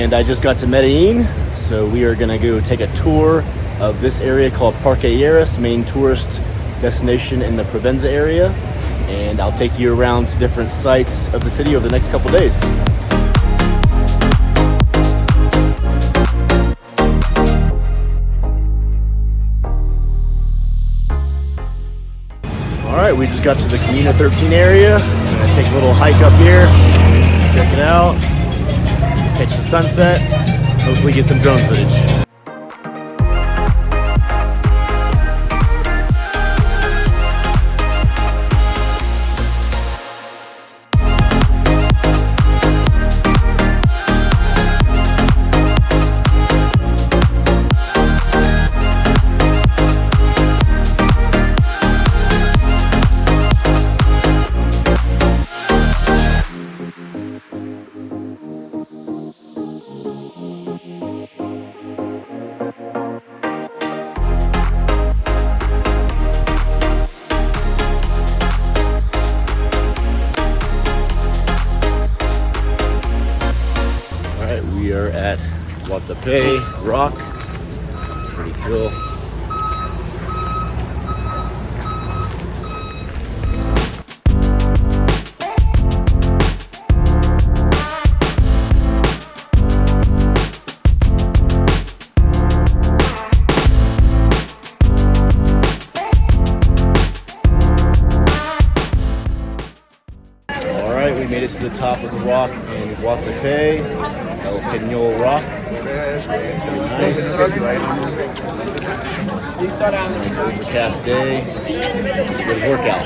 and I just got to Medellin, so we are gonna go take a tour of this area called Parque Lleras, main tourist destination in the Provenza area, and I'll take you around to different sites of the city over the next couple days. Alright, we just got to the Comuna 13 area. I'm gonna take a little hike up here, check it out, catch the sunset, hopefully get some drone footage. We are at Guatapé Rock. Pretty cool. All right, we made it to the top of the rock in Guatapé. 𝐵𝐾𝐄 rock. Nice overcast day. Good workout.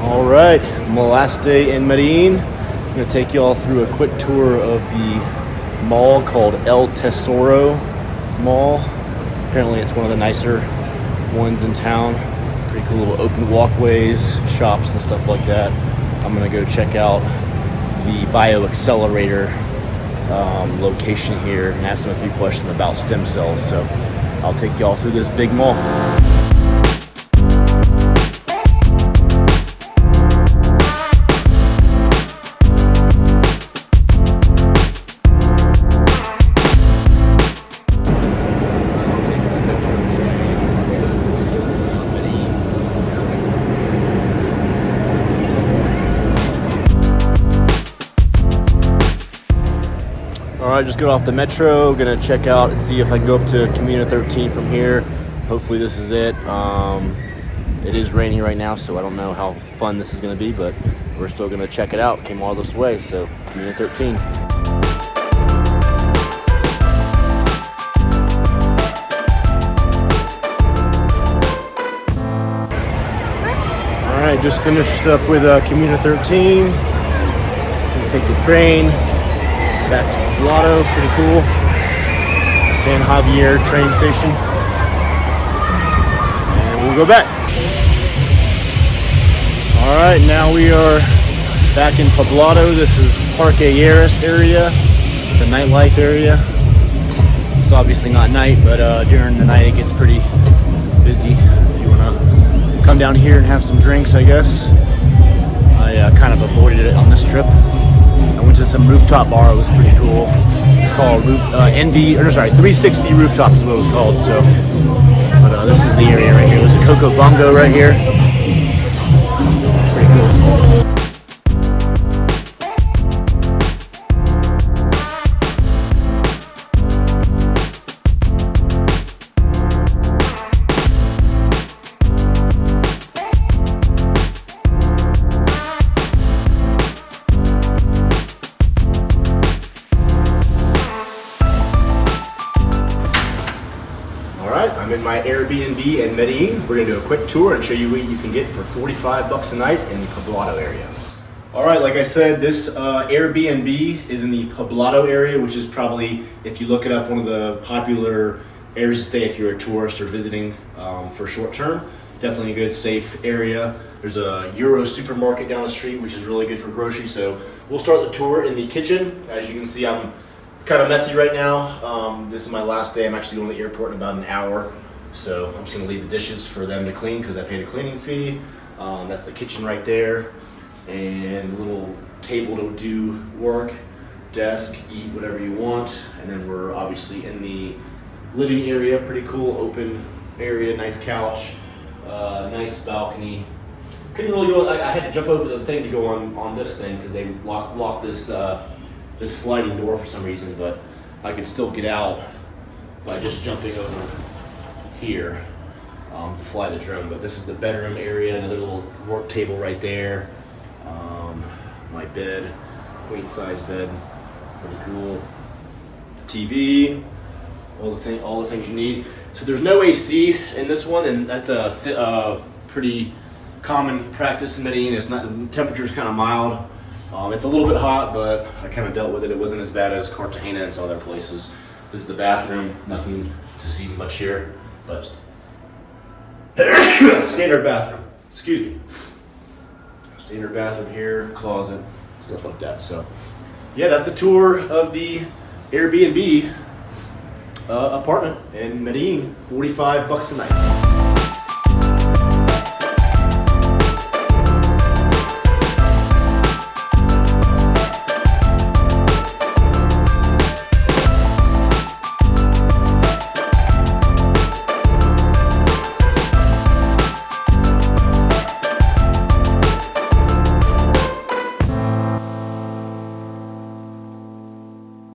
Alright, my last day in Medellin. I'm going to take you all through a quick tour of the mall called El Tesoro Mall. Apparently it's one of the nicer ones in town. Pretty cool little open walkways, shops and stuff like that. I'm going to go check out the bio-accelerator location here and ask them a few questions about stem cells. So I'll take you all through this big mall. Alright, just got off the metro, gonna check out and see if I can go up to Comuna 13 from here. Hopefully this is it. It is raining right now, so I don't know how fun this is gonna be, but we're still gonna check it out. Came all this way, so Comuna 13. Alright, just finished up with Comuna 13. Gonna take the train back to Poblado, pretty cool. San Javier train station. And we'll go back. Alright, now we are back in Poblado. This is Parque Lleras area, the nightlife area. It's obviously not night, but during the night it gets pretty busy. If you want to come down here and have some drinks, I guess. I kind of avoided it on this trip. I went to some rooftop bar. It was pretty cool. It's called 360 Rooftop is what it was called. So, but this is the area right here. There's a 𝐂𝐿𝐒 right here. Pretty cool. my Airbnb in Medellin. We're gonna do a quick tour and show you what you can get for 45 bucks a night in the Poblado area. All right, like I said, this Airbnb is in the Poblado area, which is probably, if you look it up, one of the popular areas to stay if you're a tourist or visiting for short term. Definitely a good, safe area. There's a Euro supermarket down the street, which is really good for groceries. So we'll start the tour in the kitchen. As you can see, I'm kind of messy right now. This is my last day. I'm actually going to the airport in about an hour. So I'm just gonna leave the dishes for them to clean because I paid a cleaning fee. That's the kitchen right there. And a little table to do work, desk, eat whatever you want. And then we're obviously in the living area, pretty cool, open area, nice couch, nice balcony. Couldn't really go, I had to jump over the thing to go on this thing because they locked this this sliding door for some reason, but I could still get out by just jumping over here to fly the drone. But this is the bedroom area, another little work table right there. My bed, queen size bed, pretty cool. TV, all the things you need. So there's no AC in this one, and that's a pretty common practice in Medellin. It's not, the temperature's kind of mild. It's a little bit hot, but I kind of dealt with it. It wasn't as bad as Cartagena and some other places. This is the bathroom. Nothing to see much here, but standard bathroom. Excuse me. Standard bathroom here, closet, stuff like that. So, yeah, that's the tour of the Airbnb apartment in Medellin. 45 bucks a night.